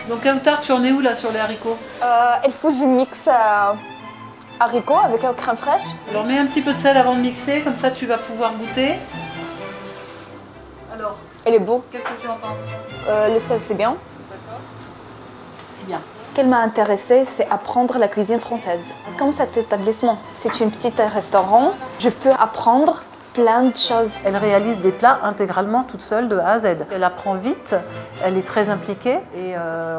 Donc Kautar, tu en es où là sur les haricots? Il faut que je mixe haricots avec crème fraîche. Alors mets un petit peu de sel avant de mixer, comme ça tu vas pouvoir goûter. Alors, Il est beau. qu'est-ce que tu en penses? Le sel, c'est bien. D'accord. C'est bien. Ce qui m'a intéressée, c'est apprendre la cuisine française. Comme cet établissement, c'est un petit restaurant, je peux apprendre plein de choses. Elle réalise des plats intégralement toute seule de A à Z. Elle apprend vite, elle est très impliquée et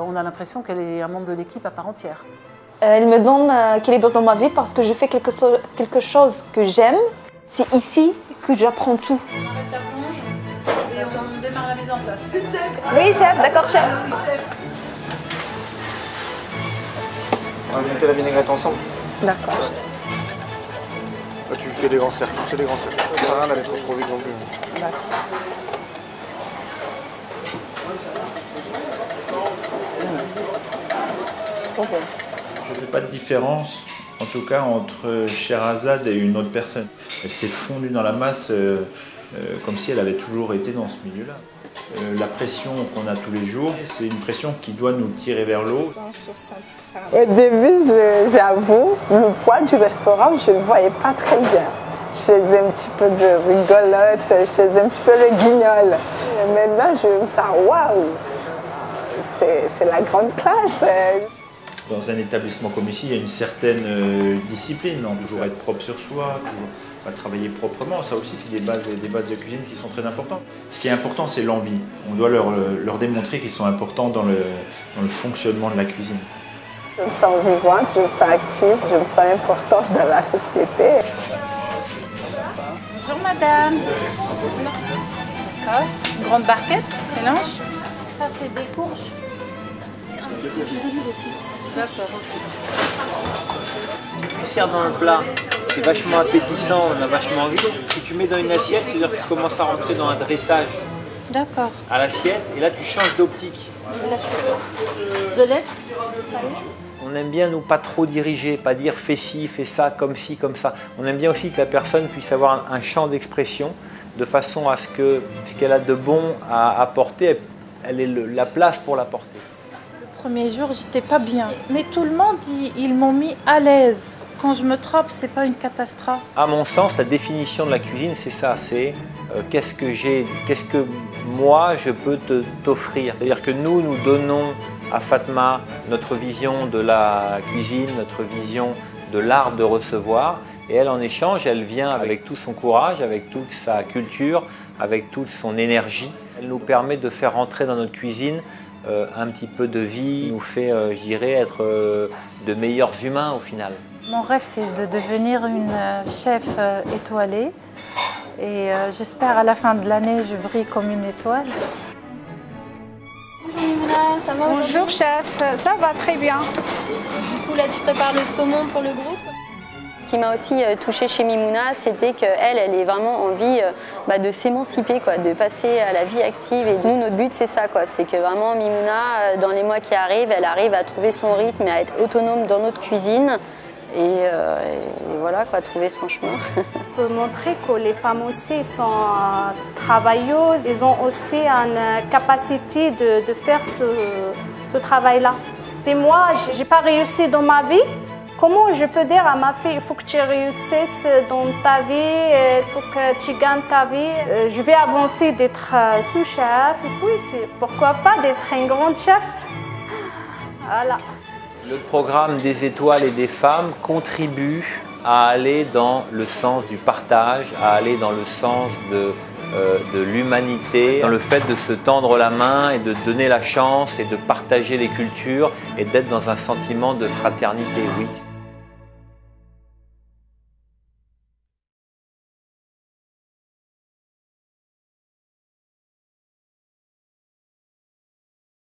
on a l'impression qu'elle est un membre de l'équipe à part entière. Elle me donne équilibre dans ma vie parce que je fais quelque chose que j'aime. C'est ici que j'apprends tout. On arrête la plonge et on démarre la mise en place. Oui, chef, d'accord, chef. On va monter la vinaigrette ensemble. D'accord. Là, tu fais des grands cercles. Fais des grands cercles. Ça sert à rien d'aller trop vite non plus. D'accord. Je ne fais pas de différence, en tout cas, entre Sherazade et une autre personne. Elle s'est fondue dans la masse comme si elle avait toujours été dans ce milieu-là. La pression qu'on a tous les jours, c'est une pression qui doit nous tirer vers l'eau. Au début, j'avoue, le poids du restaurant, je ne le voyais pas très bien. Je faisais un petit peu de rigolote, je faisais un petit peu le guignol. Et maintenant, je me sens waouh, c'est la grande classe. Dans un établissement comme ici, il y a une certaine discipline, on doit toujours être propre sur soi, travailler proprement. Ça aussi, c'est des bases de cuisine qui sont très importantes. Ce qui est important, c'est l'envie. On doit leur démontrer qu'ils sont importants dans le fonctionnement de la cuisine. Je me sens vivante, je me sens active, je me sens importante dans la société. Bonjour madame. D'accord. Une grande barquette, mélange. Ça c'est des courges. C'est un petit peu d'olive aussi. D'accord. Tu sers dans le plat, c'est vachement appétissant, on a vachement envie. Si tu mets dans une assiette, c'est-à-dire que tu commences à rentrer dans un dressage D'accord. à l'assiette et là tu changes d'optique. Je laisse. On aime bien nous pas trop diriger, pas dire fais ci, fais ça, comme ci, comme ça. On aime bien aussi que la personne puisse avoir un champ d'expression de façon à ce que ce qu'elle a de bon à apporter, elle ait la place pour l'apporter. Le premier jour, j'étais pas bien. Mais tout le monde, ils m'ont mis à l'aise. Quand je me trompe, c'est pas une catastrophe. À mon sens, la définition de la cuisine, c'est ça, c'est qu'est-ce que moi je peux t'offrir. C'est-à-dire que nous donnons à Fatma notre vision de la cuisine, notre vision de l'art de recevoir. Et elle, en échange, elle vient avec tout son courage, avec toute sa culture, avec toute son énergie. Elle nous permet de faire rentrer dans notre cuisine un petit peu de vie, nous fait, je dirais, être de meilleurs humains au final. Mon rêve, c'est de devenir une chef étoilée. Et j'espère à la fin de l'année, je brille comme une étoile. Bonjour Mimouna, ça va? Bonjour chef, ça va très bien. Du coup là tu prépares le saumon pour le groupe. Ce qui m'a aussi touchée chez Mimouna, c'était qu'elle ait vraiment envie de s'émanciper, de passer à la vie active. Et nous, notre but, c'est ça, c'est que vraiment Mimouna, dans les mois qui arrivent, elle arrive à trouver son rythme et à être autonome dans notre cuisine. Et voilà, trouver son chemin. On peut montrer que les femmes aussi sont travailleuses, elles ont aussi une capacité de faire ce travail-là. Si moi, je n'ai pas réussi dans ma vie, comment je peux dire à ma fille, il faut que tu réussisses dans ta vie, il faut que tu gagnes ta vie. Je vais avancer d'être sous-chef et puis pourquoi pas d'être une grande chef. Voilà. Le programme des étoiles et des femmes contribue à aller dans le sens du partage, à aller dans le sens de l'humanité, dans le fait de se tendre la main et de donner la chance et de partager les cultures et d'être dans un sentiment de fraternité, oui.